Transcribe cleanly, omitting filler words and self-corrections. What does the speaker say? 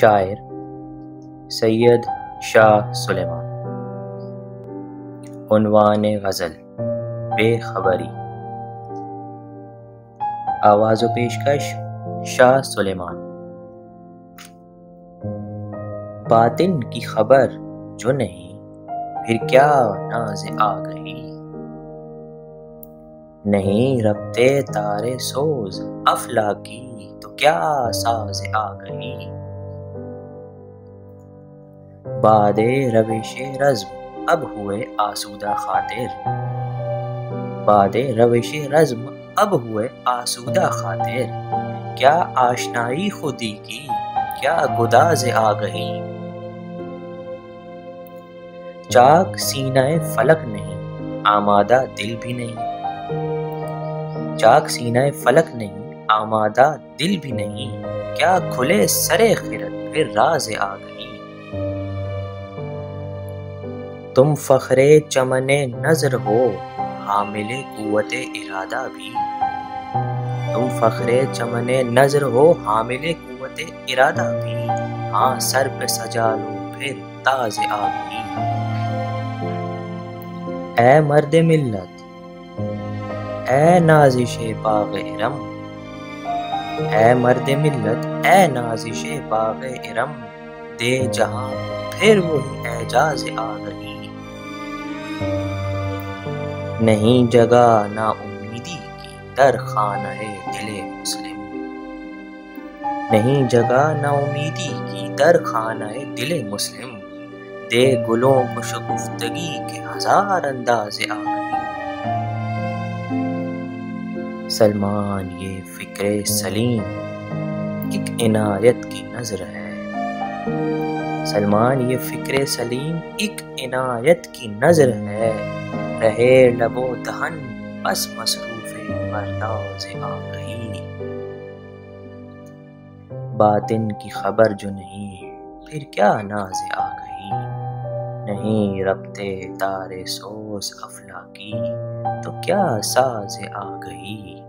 شاعر سید شاہ سلیمان۔ عنوان غزل بے خبری۔ آواز و پیشکش شاہ سلیمان۔ باطن کی خبر جو نہیں، پھر کیا ناز آگہی۔ نہیں ربطے تارے سوز افلاکی، تو کیا ساز آگہی۔ باد روش رزم اب ہوئے آسودہ خاطر، باد روش رزم اب ہوئے آسودہ خاطر۔ کیا آشنائی خودی کی، کیا گداز آگہی۔ چاک سینہ فلک نہیں، آمادہ دل بھی نہیں، چاک سینہ فلک نہیں، آمادہ دل بھی نہیں۔ کیا کھلے سرے خرد پھر راز آگہی۔ تم فخر چمن نظر ہو، حامل قوت ارادہ بھی، تم فخر چمن نظر ہو، حامل قوت ارادہ بھی۔ ہاں سر پہ سجا لو پھر تاج آگہی۔ اے مرد ملت، اے نازش باغ ارم، اے مرد ملت، اے نازش باغ ارم۔ دے جہاں پھر وہی اعجاز آگہی۔ نہیں جگہ نا امیدی کی در خانہ دل مسلم، نہیں جگہ نا امیدی کی در خانہ دل مسلم۔ دے گلوں کو شگفتگی کے ہزار انداز آگہی۔ سلمان یہ فکر سلیم ایک عنایت کی نظر ہے، سلمان یہ فکر سلیم ایک عنایت کی نظر ہے۔ رہے لب و دہن بس مصروف پرداز آگہی۔ باطن کی خبر جو نہیں، پھر کیا ناز آگہی۔ نہیں ربطے تارے سوز افلاکی، تو کیا ساز آگہی۔